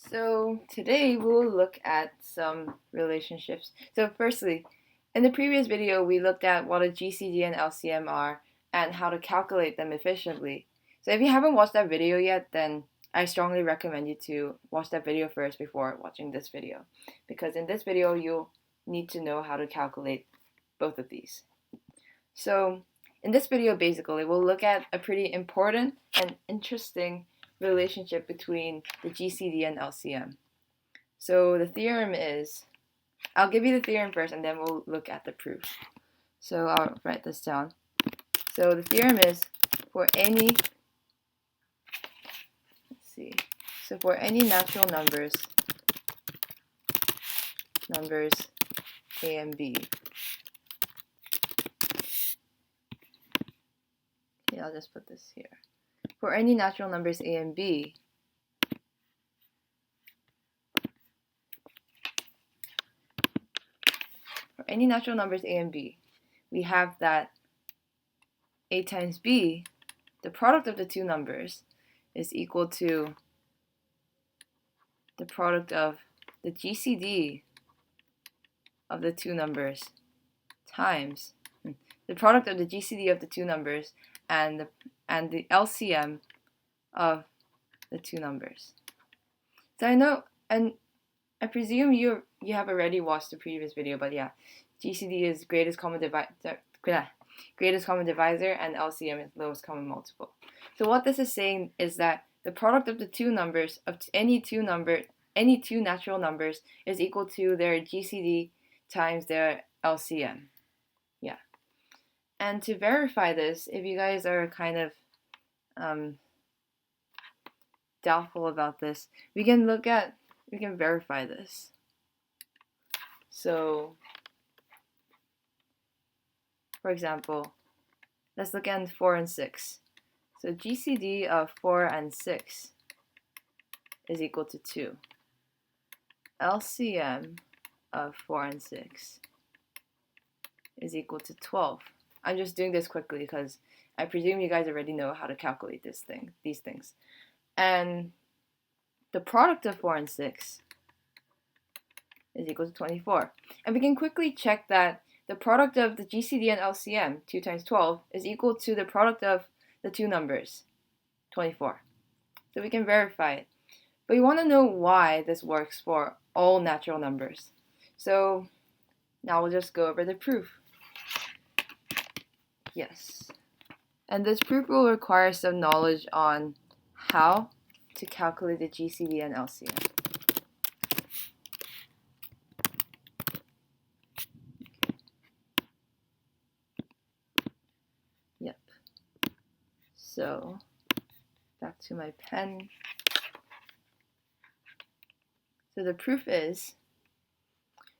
So today we'll look at some relationships. So firstly, in the previous video we looked at what a GCD and LCM are and how to calculate them efficiently. So if you haven't watched that video yet, then I strongly recommend you to watch that video first before watching this video, because in this video you'll need to know how to calculate both of these. So in this video basically we'll look at a pretty important and interesting relationship between the GCD and LCM. So the theorem is, I'll give you the theorem first and then we'll look at the proof. So I'll write this down. So the theorem is for any, for any natural numbers A and B. Okay, I'll just put this here. For any natural numbers A and B, we have that A times B, the product of the two numbers, is equal to the product of the GCD of the two numbers times the product of the GCD of the two numbers and the LCM of the two numbers. So I know, and I presume you have already watched the previous video, but yeah, GCD is greatest common divisor, and LCM is lowest common multiple. So what this is saying is that the product of the two numbers of any two natural numbers is equal to their GCD times their LCM. Yeah. And to verify this, if you guys are kind of doubtful about this, we can verify this. So, for example, let's look at 4 and 6. So GCD of 4 and 6 is equal to 2. LCM of 4 and 6 is equal to 12. I'm just doing this quickly because I presume you guys already know how to calculate these things. And the product of 4 and 6 is equal to 24. And we can quickly check that the product of the GCD and LCM, 2 times 12, is equal to the product of the two numbers, 24. So we can verify it. But we want to know why this works for all natural numbers. So now we'll just go over the proof. Yes. And this proof will require some knowledge on how to calculate the GCD and LCM. Yep. So back to my pen. So the proof is,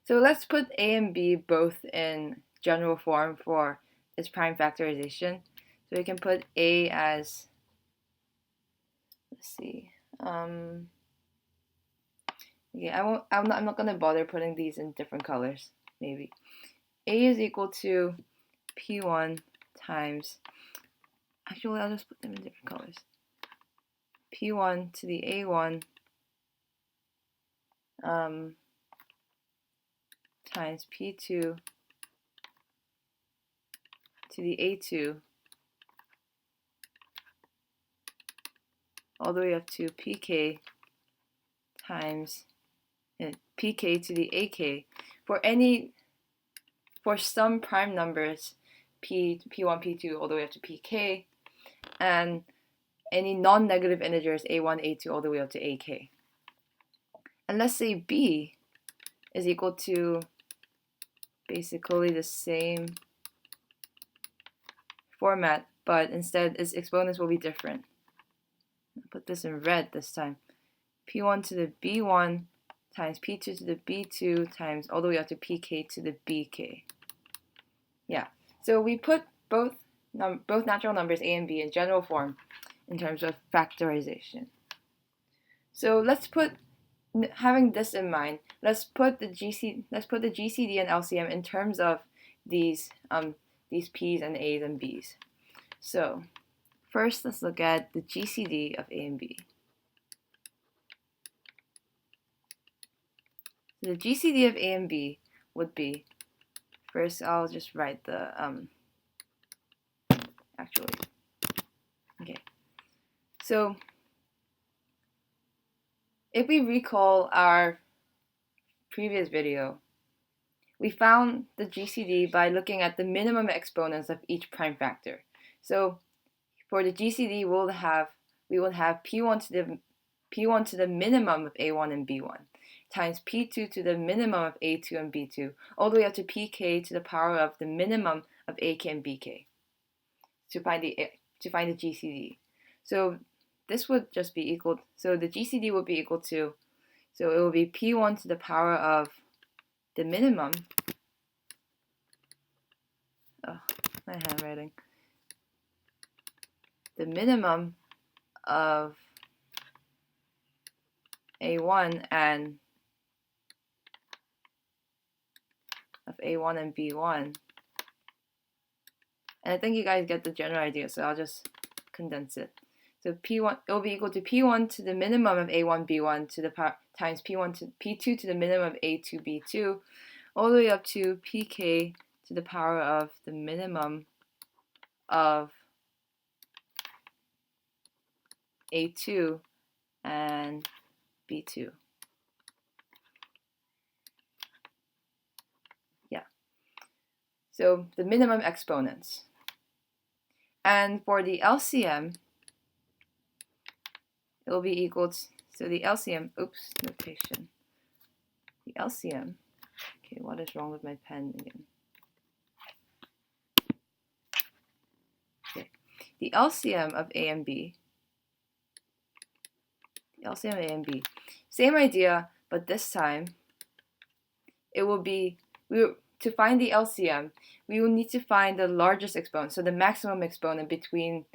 so let's put A and B both in general form for its prime factorization. So we can put A as, let's see, okay, I'm not gonna bother putting these in different colors, maybe. A is equal to P1 times, actually I'll just put them in different colors. P1 to the A1 times P2 to the A2 all the way up to PK times PK to the AK for some prime numbers P1, P2 all the way up to PK, and any non-negative integers A1, A2 all the way up to AK. And let's say B is equal to basically the same format, but instead its exponents will be different. I'll put this in red this time. P1 to the B1 times P2 to the B2 times all the way up to PK to the BK. Yeah, so we put both natural numbers A and B in general form in terms of factorization. So let's put, having this in mind, let's put the GCD and LCM in terms of these P's and A's and B's. So first let's look at the GCD of A and B. So the GCD of A and B would be, first I'll just write the, actually, okay. So if we recall our previous video, we found the GCD by looking at the minimum exponents of each prime factor. So for the GCD, we will have P1 to the minimum of A1 and B1 times P2 to the minimum of A2 and B2, all the way up to Pk to the power of the minimum of AK and Bk to find the GCD. So this would just be equal, so the GCD would be equal to, so it will be P1 to the power of the minimum, oh, my handwriting, the minimum of A1 and B1. And I think you guys get the general idea, so I'll just condense it. So P1, it will be equal to P1 to the minimum of A1, B1 to the power times P1 to P2 to the minimum of A2, B2, all the way up to Pk to the power of the minimum of A2 and B2. Yeah. So the minimum exponents. And for the LCM, it will be equal to, so the LCM, oops, notation. The LCM, okay, what is wrong with my pen again? Okay. The LCM of A and B, same idea, but this time it will be, to find the LCM, we will need to find the largest exponent, so the maximum exponent between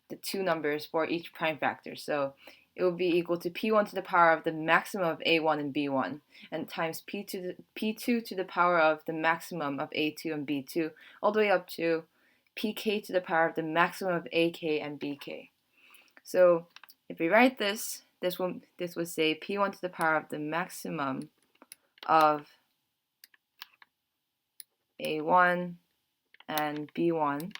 the two numbers for each prime factor. So it will be equal to P1 to the power of the maximum of A1 and B1, and times P2 to the power of the maximum of A2 and B2, all the way up to Pk to the power of the maximum of AK and Bk. So if we write this would say P1 to the power of the maximum of A1 and B1.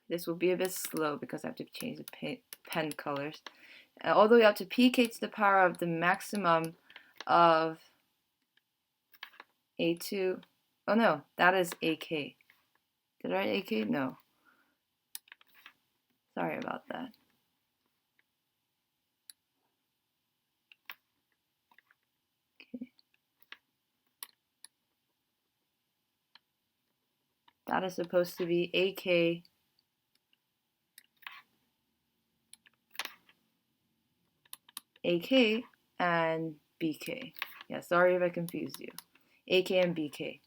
This will be a bit slow because I have to change the pen colors. All the way up to Pk to the power of the maximum of A2. Oh no, that is AK. Did I write AK? No. Sorry about that. Okay. That is supposed to be AK and BK. Yeah, sorry if I confused you. AK and BK.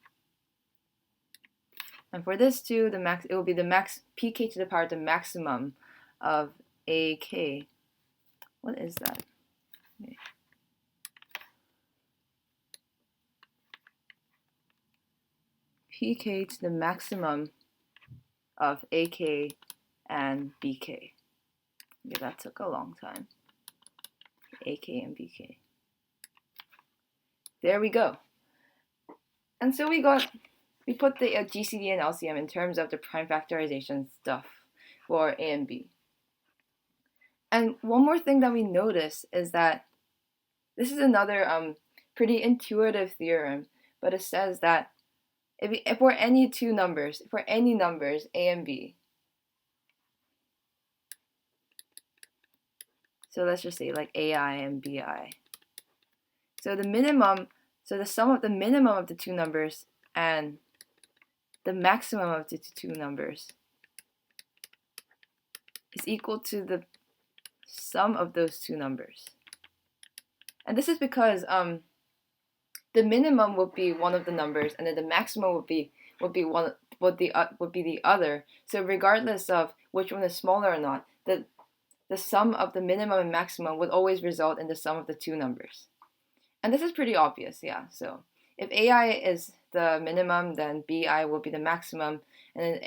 And for this too, it will be the max Pk to the power of the maximum of AK. What is that? Okay. Pk to the maximum of AK and BK. Yeah, that took a long time. AK and BK. There we go. And so we put the GCD and LCM in terms of the prime factorization stuff for A and B. And one more thing that we notice is that this is another pretty intuitive theorem, but it says that if for any numbers, A and B, so let's just say like AI and BI. So the sum of the minimum of the two numbers and the maximum of the two numbers is equal to the sum of those two numbers. And this is because the minimum would be one of the numbers, and then the maximum would be the other. So regardless of which one is smaller or not, the sum of the minimum and maximum would always result in the sum of the two numbers. And this is pretty obvious, yeah. So if AI is the minimum, then BI will be the maximum, and then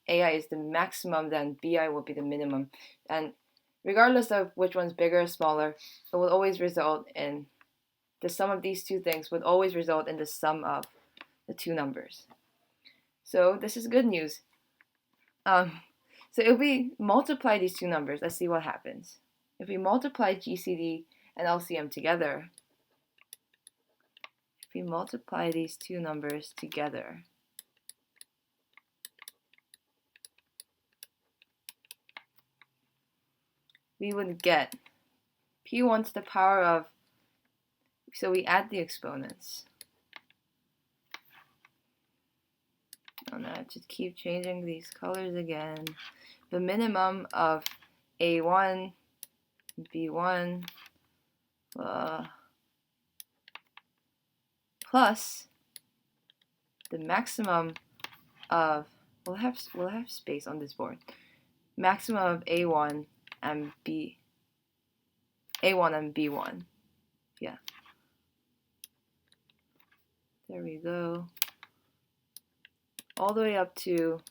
AI is the maximum, then BI will be the minimum. And regardless of which one's bigger or smaller, it will always result in the sum of these two things would always result in the sum of the two numbers. So this is good news. So if we multiply these two numbers, let's see what happens. If we multiply GCD and LCM together, if we multiply these two numbers together, we would get P1 to the power of, so we add the exponents. Oh no, I just keep changing these colors again. The minimum of A1, B1, plus the maximum of, we'll have space on this board. Maximum of A1 and B1. Yeah. There we go. All the way up to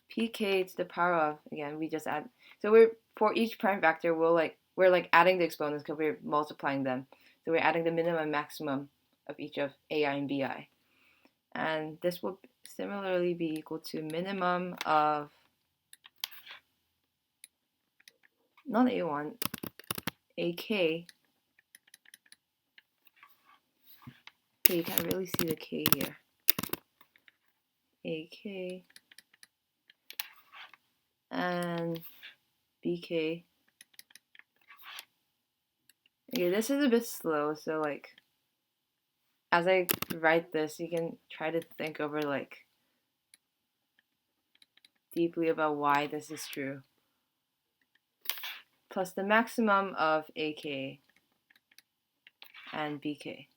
pk to the power of, again, we just add. So we're, for each prime factor, we're like adding the exponents because we're multiplying them. So we're adding the minimum and maximum of each of ai and bi. And this will similarly be equal to minimum of, not A1, AK. Okay, you can't really see the K here. AK and BK. Okay, this is a bit slow, so like as I write this, you can try to think over like deeply about why this is true. Plus the maximum of AK and BK.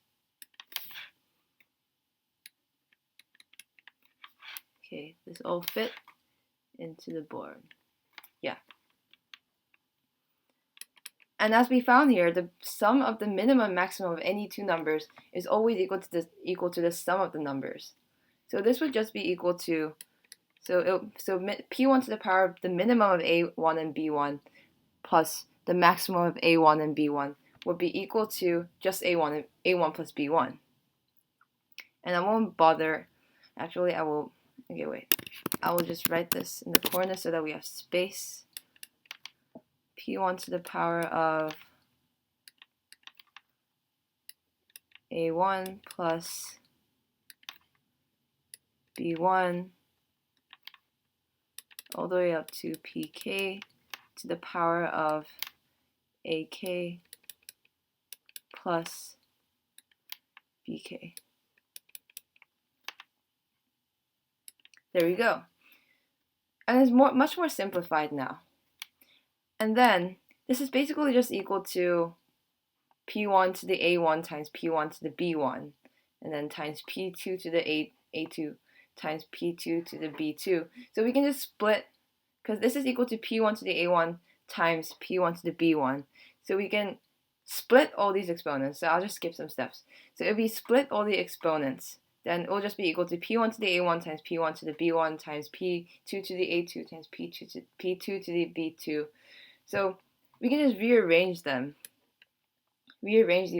Okay, this all fit into the board. Yeah. And as we found here, the sum of the minimum and maximum of any two numbers is always equal to the sum of the numbers. So this would just be equal to, so P1 to the power of the minimum of A1 and B1 plus the maximum of A1 and B1 would be equal to just A1 plus B1. And I won't bother, actually I will, okay wait, I will just write this in the corner so that we have space. P1 to the power of A1 plus B1 all the way up to PK to the power of AK plus BK. There we go. And it's much more simplified now. And then this is basically just equal to P1 to the A1 times P1 to the B1, and then times P2 to the A2 times P2 to the B2. So we can just split, because this is equal to P1 to the A1 times P1 to the B1. So we can split all these exponents. So I'll just skip some steps. So if we split all the exponents, then it will just be equal to P1 to the A1 times P1 to the B1 times P2 to the A2 times P2 to the B2. So we can just rearrange the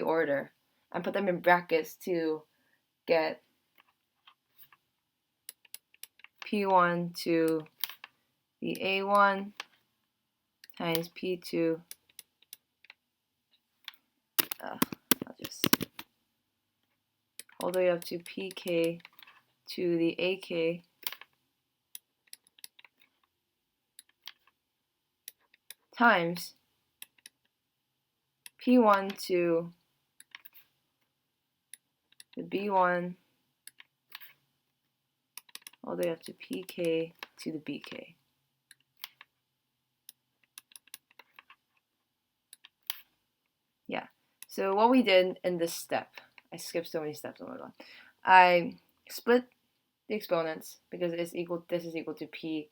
order, and put them in brackets to get P1 to the A1 times P2. I'll just all the way up to PK to the AK times P1 to the B1 all the way up to PK to the BK. Yeah, so what we did in this step, I skipped so many steps, oh my god. I split the exponents because this is equal to P1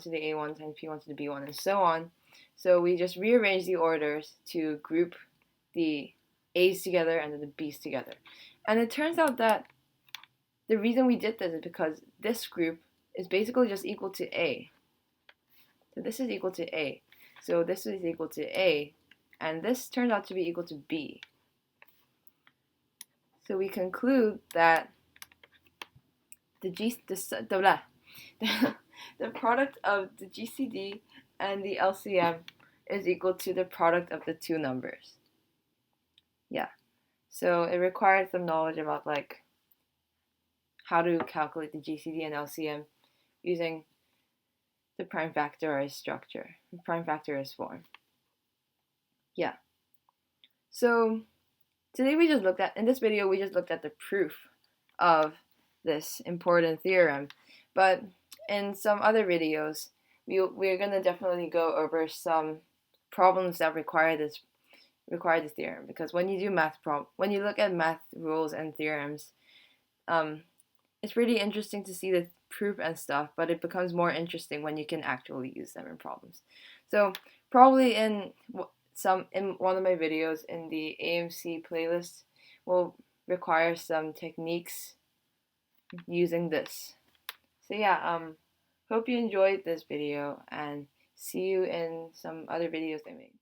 to the A1 times P1 to the B1 and so on. So we just rearrange the orders to group the A's together and then the B's together. And it turns out that the reason we did this is because this group is basically just equal to A. So this is equal to A. So this is equal to A, and this turned out to be equal to B. So we conclude that the product of the GCD and the LCM is equal to the product of the two numbers. Yeah. So it requires some knowledge about like how to calculate the GCD and LCM using the prime factorized structure, prime factorized form. Yeah. So today in this video, we just looked at the proof of this important theorem. But in some other videos, we're going to definitely go over some problems that require this theorem, because when you do when you look at math rules and theorems, it's really interesting to see the proof and stuff, but it becomes more interesting when you can actually use them in problems. So probably in one of my videos in the AMC playlist will require some techniques using this. So yeah, hope you enjoyed this video, and see you in some other videos I made.